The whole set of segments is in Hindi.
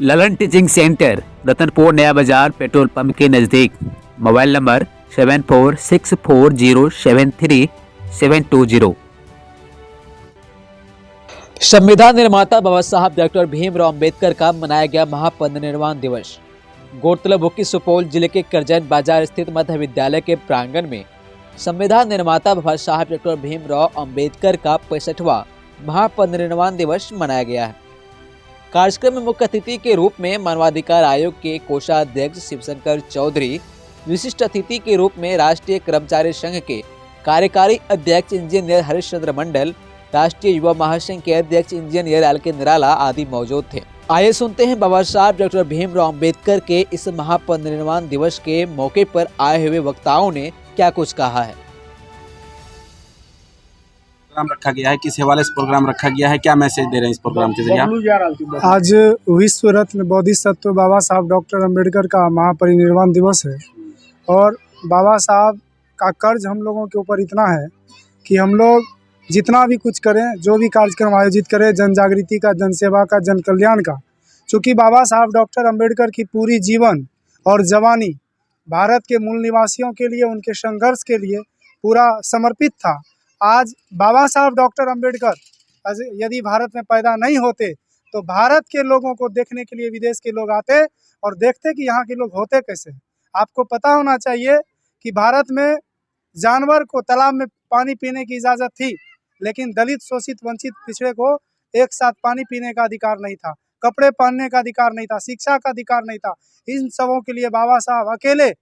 ललन टीचिंग सेंटर, रतनपुर नया बाजार, पेट्रोल पंप के नज़दीक। Mobile number 7464073720। संविधान निर्माता बाबा साहब डॉक्टर भीमराव अंबेडकर का मनाया गया महापरिनिर्वाण दिवस। गौरतलब हो कि सुपौल जिले के करजन बाजार स्थित मध्य विद्यालय के प्रांगण में संविधान निर्माता बाबा साहब डॉक्टर भीमराव अंबेडकर का 65वां महापरिनिर्वाण दिवस मनाया गया है। कार्यक्रम में मुख्य अतिथि के रूप में मानवाधिकार आयोग के कोषाध्यक्ष शिवशंकर चौधरी, विशिष्ट अतिथि के रूप में राष्ट्रीय कर्मचारी संघ के कार्यकारी अध्यक्ष इंजीनियर हरिश्चंद्र मंडल, राष्ट्रीय युवा महासंघ के अध्यक्ष इंजीनियर एल.के. निराला आदि मौजूद थे। आइए सुनते हैं बाबा साहब डॉक्टर भीमराव अंबेडकर के इस महापरिनिर्वाण दिवस के मौके पर आए हुए वक्ताओं ने क्या कुछ कहा है। प्रोग्राम रखा गया है, किस हवाले से प्रोग्राम रखा गया है, क्या मैसेज दे रहे हैं इस प्रोग्राम के जरिए? आज विश्व रत्न बोधिसत्व बाबा साहब डॉक्टर अंबेडकर का महापरिनिर्वाण दिवस है और बाबा साहब का कर्ज हम लोगों के ऊपर इतना है कि हम लोग जितना भी कुछ करें, जो भी कार्यक्रम आयोजित करें, जन जागृति का, जन सेवा का, जन कल्याण का, चूँकि बाबा साहब डॉक्टर अंबेडकर की पूरी जीवन और जवानी भारत के मूल निवासियों के लिए, उनके संघर्ष के लिए पूरा समर्पित था। आज बाबा साहब डॉक्टर अंबेडकर यदि भारत में पैदा नहीं होते तो भारत के लोगों को देखने के लिए विदेश के लोग आते और देखते कि यहाँ के लोग होते कैसे। आपको पता होना चाहिए कि भारत में जानवर को तालाब में पानी पीने की इजाज़त थी, लेकिन दलित, शोषित, वंचित, पिछड़े को एक साथ पानी पीने का अधिकार नहीं था, कपड़े पहनने का अधिकार नहीं था, शिक्षा का अधिकार नहीं था। इन सबों के लिए बाबा साहब अकेले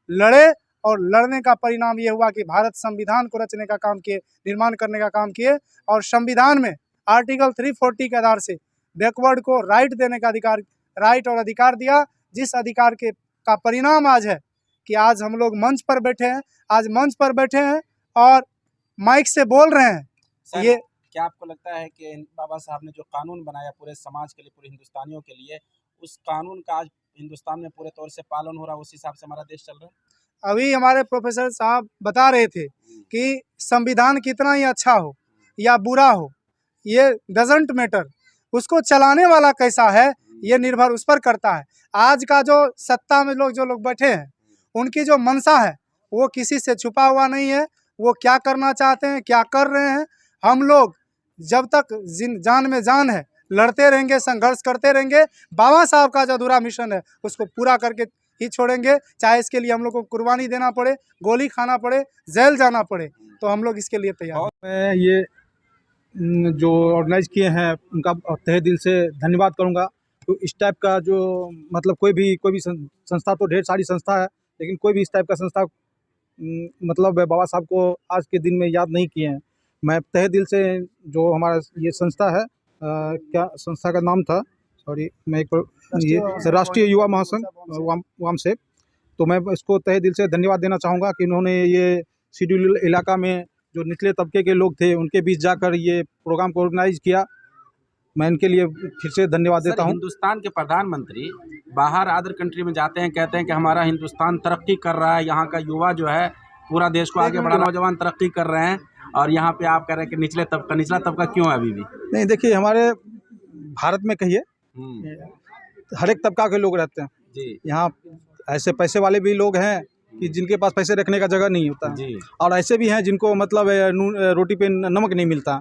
लड़े और लड़ने का परिणाम ये हुआ कि भारत संविधान को रचने का काम किए, निर्माण करने का काम किए और संविधान में आर्टिकल 340 के आधार से बैकवर्ड को राइट देने का अधिकार, राइट और अधिकार दिया, जिस अधिकार के का परिणाम आज है कि आज हम लोग मंच पर बैठे हैं, आज मंच पर बैठे हैं और माइक से बोल रहे हैं। सर, ये क्या आपको लगता है कि बाबा साहब ने जो कानून बनाया पूरे समाज के लिए, पूरे हिंदुस्तानियों के लिए, उस कानून का आज हिंदुस्तान में पूरे तौर से पालन हो रहा है, उस हिसाब से हमारा देश चल रहा है? अभी हमारे प्रोफेसर साहब बता रहे थे कि संविधान कितना ही अच्छा हो या बुरा हो, ये डजंट मैटर, उसको चलाने वाला कैसा है ये निर्भर उस पर करता है। आज का जो सत्ता में जो लोग बैठे हैं, उनकी जो मंशा है वो किसी से छुपा हुआ नहीं है। वो क्या करना चाहते हैं, क्या कर रहे हैं, हम लोग जब तक जान में जान है लड़ते रहेंगे, संघर्ष करते रहेंगे। बाबा साहब का जो अधूरा मिशन है उसको पूरा करके ही छोड़ेंगे, चाहे इसके लिए हम लोग को कुर्बानी देना पड़े, गोली खाना पड़े, जेल जाना पड़े, तो हम लोग इसके लिए तैयार हैं। मैं ये जो ऑर्गेनाइज किए हैं उनका तहे दिल से धन्यवाद करूंगा। तो इस टाइप का जो मतलब कोई भी संस्था, तो ढेर सारी संस्था है, लेकिन कोई भी इस टाइप का संस्था मतलब बाबा साहब को आज के दिन में याद नहीं किए हैं। मैं तहे दिल से, जो हमारा ये संस्था है, क्या संस्था का नाम था, सॉरी, मैं एक ये राष्ट्रीय युवा महासंघ वामसेप, तो मैं इसको तहे दिल से धन्यवाद देना चाहूँगा कि उन्होंने ये शेड्यूल इलाका में जो निचले तबके के लोग थे उनके बीच जाकर ये प्रोग्राम को ऑर्गेनाइज किया। मैं इनके लिए फिर से धन्यवाद देता हूँ। हिंदुस्तान के प्रधानमंत्री बाहर अदर कंट्री में जाते हैं, कहते हैं कि हमारा हिंदुस्तान तरक्की कर रहा है, यहाँ का युवा जो है पूरा देश को आगे बढ़ा, नौजवान तरक्की कर रहे हैं, और यहाँ पे आप कह रहे हैं कि निचला तबका क्यों है अभी भी? नहीं, देखिए, हमारे भारत में कहिए हर एक तबका के लोग रहते हैं जी। यहाँ ऐसे पैसे वाले भी लोग हैं कि जिनके पास पैसे रखने का जगह नहीं होता जी, और ऐसे भी हैं जिनको मतलब रोटी पे नमक नहीं मिलता।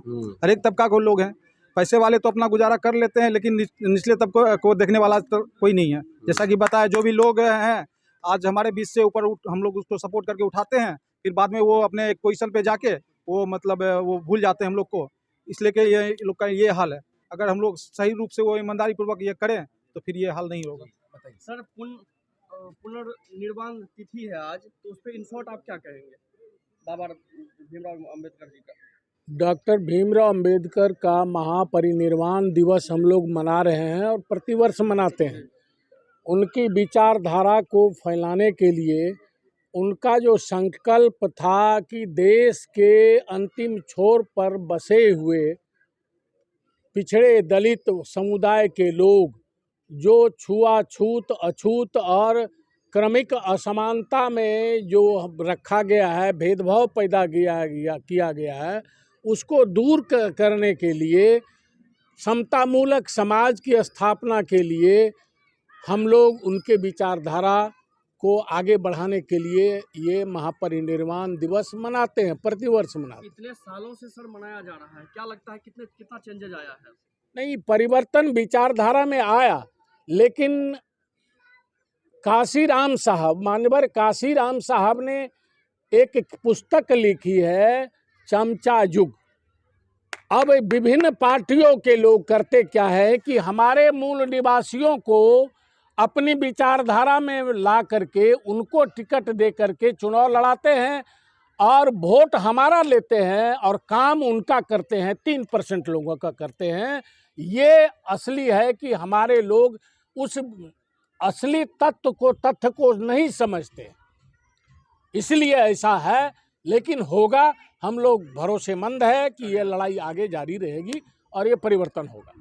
हर एक तबका के लोग हैं। पैसे वाले तो अपना गुजारा कर लेते हैं, लेकिन निचले तबके को देखने वाला तो कोई नहीं है। जैसा कि बताया, जो भी लोग हैं आज हमारे बीच से ऊपर हम लोग उसको सपोर्ट करके उठाते हैं, फिर बाद में वो अपने पोजीशन पे जाके वो मतलब वो भूल जाते हैं हम लोग को। इसलिए कि ये लोग का ये हाल है। अगर हम लोग सही रूप से वो ईमानदारी पूर्वक ये करें तो फिर ये हाल नहीं होगा। सर, पुनर्निर्वाण तिथि है आज, तो उस पर इन शॉर्ट आप क्या कहेंगे बाबा भीमराव अम्बेडकर जी का? डॉक्टर भीमराव अंबेडकर का महापरिनिर्वाण दिवस हम लोग मना रहे हैं और प्रतिवर्ष मनाते हैं। उनकी विचारधारा को फैलाने के लिए उनका जो संकल्प था कि देश के अंतिम छोर पर बसे हुए पिछड़े दलित समुदाय के लोग, जो छुआछूत, अछूत और क्रमिक असमानता में जो रखा गया है, भेदभाव पैदा किया गया है, उसको दूर करने के लिए, समतामूलक समाज की स्थापना के लिए हम लोग उनके विचारधारा को आगे बढ़ाने के लिए ये महापरिनिर्वाण दिवस मनाते हैं, प्रतिवर्ष मनाते हैं। इतने सालों से सर मनाया जा रहा है, क्या लगता है कितना चेंजेज आया है? नहीं, परिवर्तन विचारधारा में आया, लेकिन काशीराम साहब, मान्यवर काशीराम साहब ने एक पुस्तक लिखी है, चमचा युग। अब विभिन्न पार्टियों के लोग करते क्या है कि हमारे मूल निवासियों को अपनी विचारधारा में ला करके उनको टिकट दे करके चुनाव लड़ाते हैं और वोट हमारा लेते हैं और काम उनका करते हैं, 3% लोगों का करते हैं। ये असली है कि हमारे लोग उस असली तथ्य को नहीं समझते, इसलिए ऐसा है। लेकिन होगा, हम लोग भरोसेमंद है कि ये लड़ाई आगे जारी रहेगी और ये परिवर्तन होगा।